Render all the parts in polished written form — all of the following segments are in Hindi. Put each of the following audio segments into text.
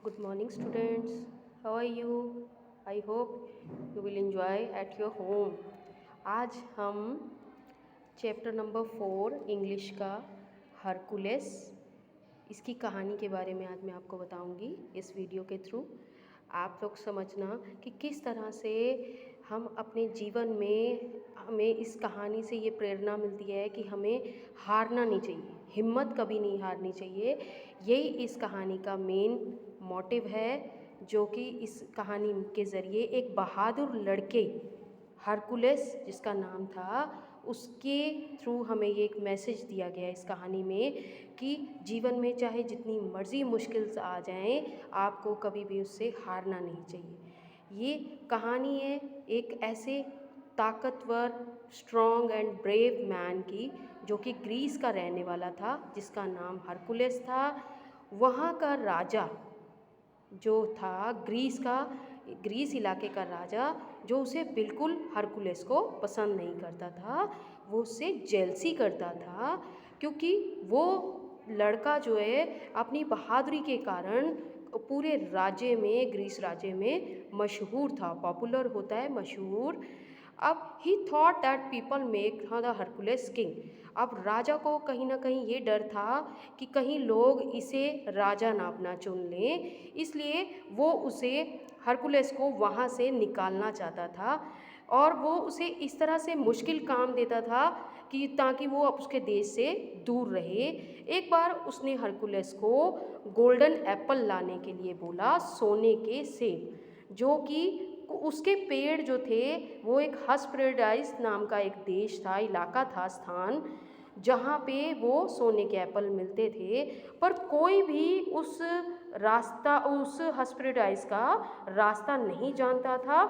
Good morning, students. How are you? I hope you will enjoy at your home. आज हम चैप्टर नंबर 4 इंग्लिश का हरकुलेस इसकी कहानी के बारे में आज मैं आपको बताऊंगी इस वीडियो के थ्रू। आप लोग समझना कि किस तरह से हम अपने जीवन में हमें इस कहानी से ये प्रेरणा मिलती है कि हमें हारना नहीं चाहिए, हिम्मत कभी नहीं हारनी चाहिए। यही इस कहानी का मेन मोटिव है, जो कि इस कहानी के ज़रिए एक बहादुर लड़के हरकुलेस जिसका नाम था, उसके थ्रू हमें ये एक मैसेज दिया गया इस कहानी में कि जीवन में चाहे जितनी मर्ज़ी मुश्किल आ जाएं, आपको कभी भी उससे हारना नहीं चाहिए। ये कहानी है एक ऐसे ताकतवर, स्ट्रॉन्ग एंड ब्रेव मैन की, जो कि ग्रीस का रहने वाला था, जिसका नाम हरकुलेस था। वहाँ का राजा जो था ग्रीस इलाके का राजा, जो उसे बिल्कुल हरकुलेस को पसंद नहीं करता था, वो उससे जेलसी करता था, क्योंकि वो लड़का जो है अपनी बहादुरी के कारण पूरे राज्य में, ग्रीस राज्य में मशहूर था। पॉपुलर होता है मशहूर। अब he thought that people make the Hercules king. अब राजा को कहीं ना कहीं ये डर था कि कहीं लोग इसे राजा ना अपना चुन लें, इसलिए वो उसे हरकुलेस को वहाँ से निकालना चाहता था, और वो उसे इस तरह से मुश्किल काम देता था कि ताकि वो अब उसके देश से दूर रहे। एक बार उसने हरकुलेस को गोल्डन एप्पल लाने के लिए बोला, सोने के सेब, जो कि उसके पेड़ जो थे वो एक हस्पेराडाइस नाम का एक देश था, इलाका था, स्थान, जहाँ पे वो सोने के एप्पल मिलते थे। पर कोई भी उस हस्पेराडाइस का रास्ता नहीं जानता था।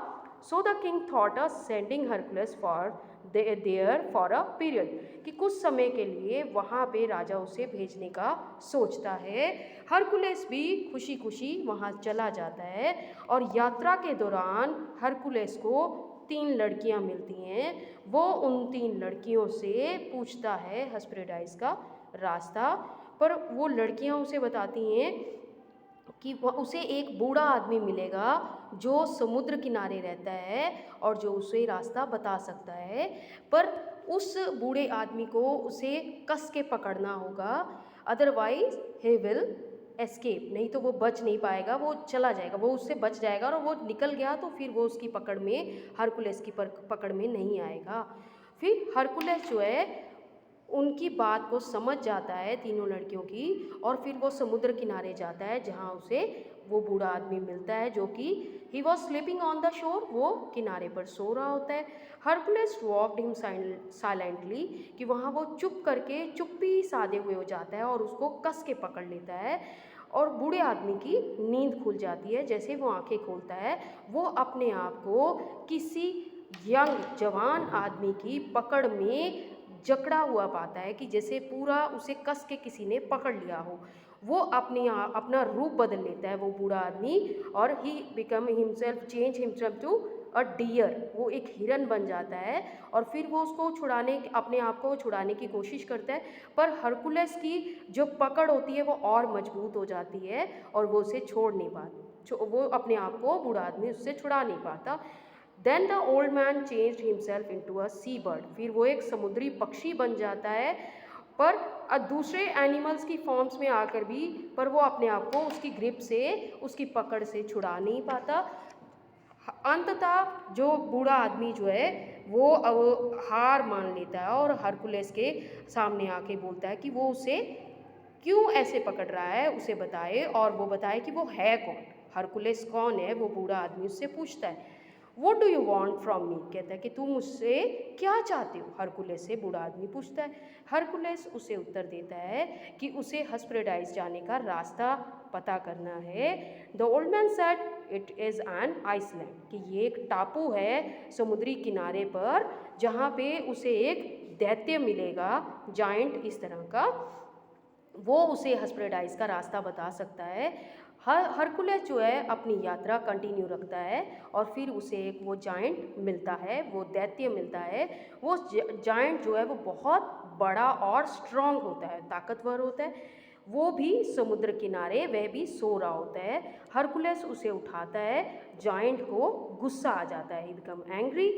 So the king thought a sending Hercules for there for a period, कि कुछ समय के लिए वहाँ पे राजा उसे भेजने का सोचता है। हरकुलेस भी खुशी खुशी वहाँ चला जाता है, और यात्रा के दौरान हरकुलेस को 3 लड़कियाँ मिलती हैं। वो उन 3 लड़कियों से पूछता है हस्पेराडाइस का रास्ता, पर वो लड़कियाँ उसे बताती हैं कि उसे एक बूढ़ा आदमी मिलेगा जो समुद्र किनारे रहता है और जो उसे रास्ता बता सकता है। पर उस बूढ़े आदमी को उसे कस के पकड़ना होगा, अदरवाइज ही विल एस्केप, नहीं तो वो बच नहीं पाएगा, वो चला जाएगा, वो उससे बच जाएगा, और वो निकल गया तो फिर वो उसकी पकड़ में, हरकुलेस की पकड़ में नहीं आएगा। फिर हरकुलेस जो है उनकी बात को समझ जाता है, तीनों लड़कियों की, और फिर वो समुद्र किनारे जाता है जहाँ उसे वो बूढ़ा आदमी मिलता है, जो कि he was sleeping on the shore, वो किनारे पर सो रहा होता है। हरकुलेस वॉक्ड हिम साइलेंटली, कि वहाँ वो चुप करके चुप्पी साधे हुए हो जाता है और उसको कस के पकड़ लेता है, और बूढ़े आदमी की नींद खुल जाती है। जैसे वो आंखें खोलता है, वो अपने आप को किसी यंग जवान आदमी की पकड़ में जकड़ा हुआ पाता है, कि जैसे पूरा उसे कस के किसी ने पकड़ लिया हो। वो अपना रूप बदल लेता है वो बूढ़ा आदमी, और he become himself change himself to a deer, वो एक हिरन बन जाता है। और फिर वो उसको अपने आप को छुड़ाने की कोशिश करता है, पर हरकुलेस की जो पकड़ होती है वो और मजबूत हो जाती है, और वो उसे छोड़ नहीं पाता, वो अपने आप को, बूढ़ा आदमी, उससे छुड़ा नहीं पाता। Then the old man changed himself into a sea bird, फिर वो एक समुद्री पक्षी बन जाता है, पर दूसरे एनिमल्स की फॉर्म्स में आकर भी, पर वो अपने आप को उसकी ग्रिप से, उसकी पकड़ से छुड़ा नहीं पाता। अंततः जो बूढ़ा आदमी जो है वो हार मान लेता है, और हरकुलेस के सामने आके बोलता है कि वो उसे क्यों ऐसे पकड़ रहा है, उसे बताए, और वो बताए कि वो है कौन, हरकुलेस कौन है। वो बूढ़ा आदमी उससे पूछता है, what do you want from me, कहता है कि तुम मुझसे क्या चाहते हो, हरकुलेस से बूढ़ा आदमी पूछता है। हरकुलेस उसे उत्तर देता है कि उसे हस्पेराडाइस जाने का रास्ता पता करना है। The old man said it is an island, कि ये एक टापू है समुद्री किनारे पर, जहाँ पे उसे एक दैत्य मिलेगा, जाइंट इस तरह का, वो उसे हस्पेराडाइस का रास्ता बता सकता है। हरकुलेस जो है अपनी यात्रा कंटिन्यू रखता है, और फिर उसे एक वो जाइंट मिलता है, वो दैत्य मिलता है। वो जाइंट जो है वो बहुत बड़ा और स्ट्रॉन्ग होता है, ताकतवर होता है। वो भी समुद्र किनारे वह भी सो रहा होता है। हरकुलस उसे उठाता है। जायंट को गुस्सा आ जाता है, he become angry.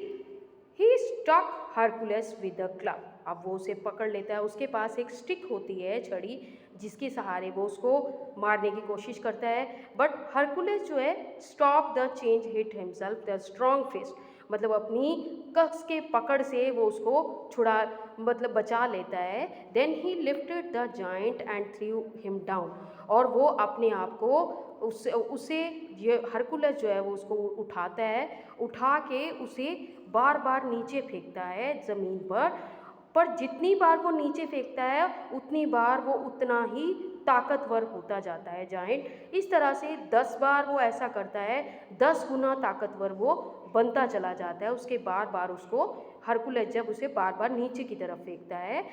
He stuck Hercules with a club. अब वो उसे पकड़ लेता है। उसके पास एक स्टिक होती है, छड़ी, जिसके सहारे वो उसको मारने की कोशिश करता है। बट हरकुलस जो है stop the change hit himself the strong fist, मतलब अपनी कस के पकड़ से वो उसको छुड़ा मतलब बचा लेता है। Then he lifted the giant and threw him down, और वो अपने आप को उसे ये हरकुलस जो है वो उसको उठाता है। उठा के उसे बार बार नीचे फेंकता है ज़मीन पर जितनी बार वो नीचे फेंकता है उतनी बार वो उतना ही ताकतवर होता जाता है जायंट। इस तरह से 10 बार वो ऐसा करता है, 10 गुना ताकतवर वो बनता चला जाता है। उसके बार बार उसको हरकुलस जब उसे बार बार नीचे की तरफ फेंकता है,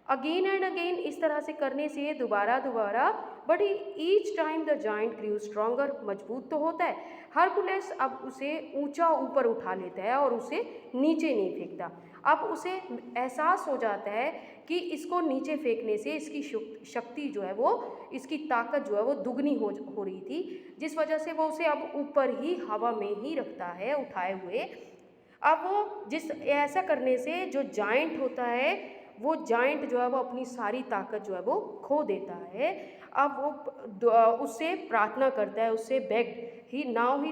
अगेन एंड अगेन इस तरह से करने से दोबारा दोबारा, but each time the giant grew stronger, मजबूत तो होता है। हरकुलस अब उसे ऊंचा ऊपर उठा लेता है और उसे नीचे नहीं फेंकता। अब उसे एहसास हो जाता है कि इसको नीचे फेंकने से इसकी शक्ति जो है वो, इसकी ताकत जो है वो दुगनी हो रही थी, जिस वजह से वो उसे अब ऊपर ही हवा में ही रखता है उठाए हुए। अब वो जिस ऐसा करने से जो जायंट होता है, वो जायंट जो है वो अपनी सारी ताकत जो है वो खो देता है। अब वो उससे प्रार्थना करता है, उससे बेग्ड ही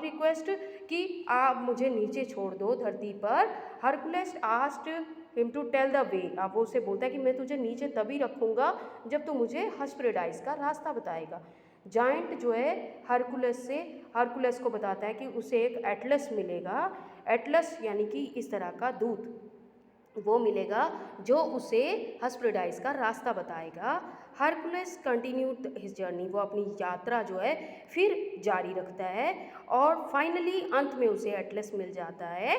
रिक्वेस्ट कि आप मुझे नीचे छोड़ दो धरती पर। Hercules asked him to tell the way. अब वो उसे बोलता है कि मैं तुझे नीचे तभी रखूँगा जब तू मुझे हस्पेराडाइज का रास्ता बताएगा। जायंट जो है हरकुलस को बताता है कि उसे एक एटलस मिलेगा। एटलस यानी कि इस तरह का दूत वो मिलेगा जो उसे हस्पेराडाइज का रास्ता बताएगा। हरकुलस कंटिन्यूड हिज जर्नी, वो अपनी यात्रा जो है फिर जारी रखता है और फाइनली अंत में उसे एटलस मिल जाता है।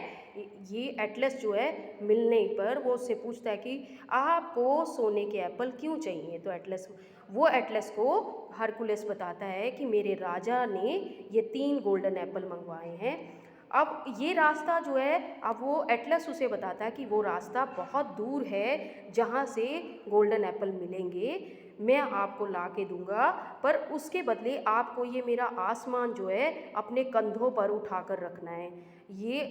ये एटलस जो है मिलने पर वो उससे पूछता है कि आपको सोने के एप्पल क्यों चाहिए। तो एटलस को हरकुलस बताता है कि मेरे राजा ने ये 3 गोल्डन एप्पल मंगवाए हैं। अब ये रास्ता जो है, अब वो एटलस उसे बताता है कि वो रास्ता बहुत दूर है जहाँ से गोल्डन एप्पल मिलेंगे, मैं आपको ला के दूँगा, पर उसके बदले आपको ये मेरा आसमान जो है अपने कंधों पर उठा कर रखना है। ये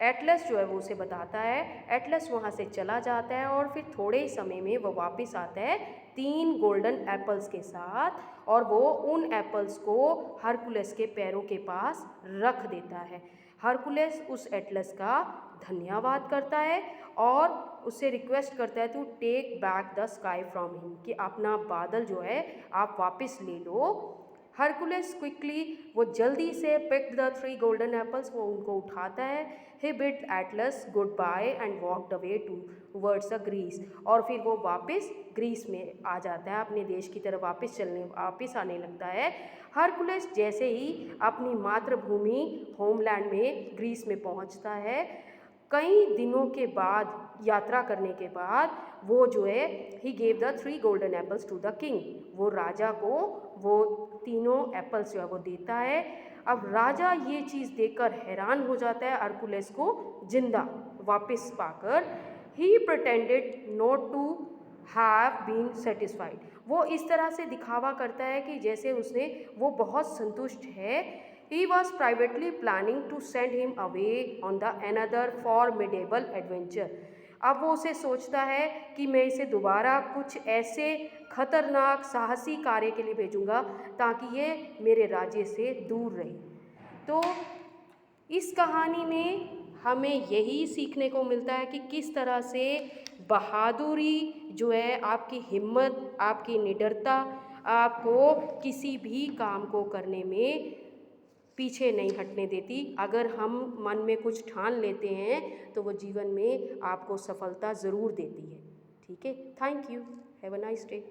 एटलस जो है वो उसे बताता है। एटलस वहाँ से चला जाता है और फिर थोड़े ही समय में वो वापस आता है 3 गोल्डन एप्पल्स के साथ, और वो उन एप्पल्स को हरकुलस के पैरों के पास रख देता है। हरकुलस उस एटलस का धन्यवाद करता है और उससे रिक्वेस्ट करता है to take back the sky from him, कि अपना बादल जो है आप वापस ले लो। हरकुलस क्विकली, वो जल्दी से पिक द 3 गोल्डन एप्पल्स, वो उनको उठाता है। He bid Atlas goodbye and walked away towards Greece, और फिर वो वापस ग्रीस में आ जाता है, अपने देश की तरफ वापस आने लगता है। हरकुलस जैसे ही अपनी मातृभूमि होमलैंड में ग्रीस में पहुंचता है, कई दिनों के बाद यात्रा करने के बाद वो जो है he gave the 3 golden apples to the king, वो राजा को वो तीनों एप्पल्स जो है वो देता है। अब राजा ये चीज़ देखकर हैरान हो जाता है हरकुलस को जिंदा वापस पाकर। He pretended not to have been satisfied, वो इस तरह से दिखावा करता है कि जैसे वो बहुत संतुष्ट है। He was privately planning to send him away on the another formidable adventure. अब वो उसे सोचता है कि मैं इसे दोबारा कुछ ऐसे खतरनाक साहसी कार्य के लिए भेजूंगा ताकि ये मेरे राज्य से दूर रहे। तो इस कहानी में हमें यही सीखने को मिलता है कि किस तरह से बहादुरी जो है, आपकी हिम्मत, आपकी निडरता आपको किसी भी काम को करने में पीछे नहीं हटने देती। अगर हम मन में कुछ ठान लेते हैं तो वो जीवन में आपको सफलता ज़रूर देती है। ठीक है, thank you, have a nice day.